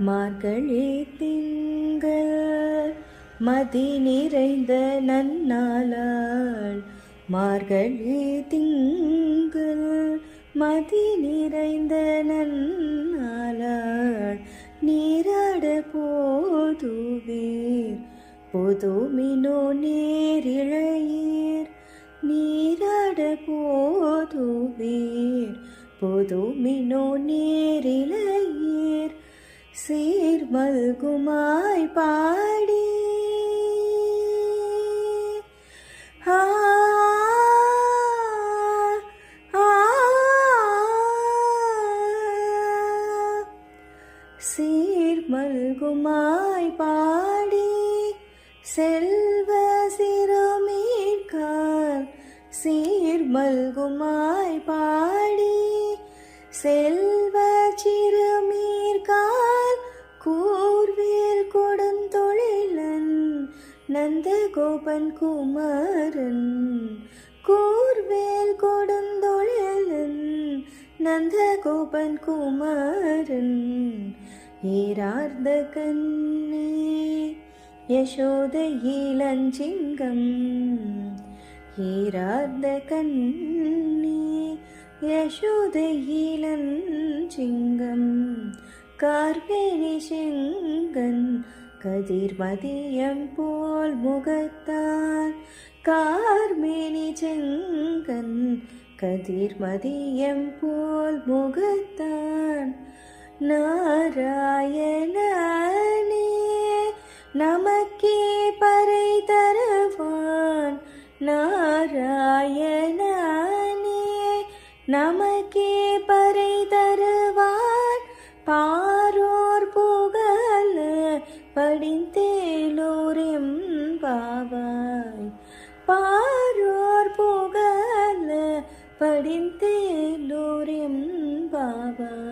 மார்கழி திங்கள் மதி நிறைந்த நன்னாளாள், மார்கழி திங்கள் மதி நிறைந்த நன்னாளாள், நீராட போதுவீர் புதுமினோ நேரிழையீர், நீராட போதுவீர் புதுமினோ நேரிழையீர், சீர்மல்குமாய் பாடி சீர்மல்குமாய் பாடி செல்வ சிறுமீர்கால், சீர்மல்குமாய் பாடி செல்வ சிறுமீர்கால், கூர்வேல் கொடுந்தொழிலன் நந்தகோபன் குமரன், கூர்வேல் கொடுந்தொழிலன் நந்தகோபன் குமரன், ஈரார்ந்த கண்ணே யசோத இளஞ்சிங்கம், ஈரார்ந்த கண்ணே யசோத இளஞ்சிங்கம், கார்மேனி செங்கன் கதிர்மதியம் போல் முகத்தான், கார்மேனி செங்கன் கதிர்மதியம் போல் முகத்தான், நாராயணனே நமக்கே பறை தருவான், நாராயணனே நமக்கே பறை தருவான், பாரோர் புகழ படிந்தேலோரெம் பாவாய், பாரோர் புகழ படிந்தேலோரெம் பாவாய்.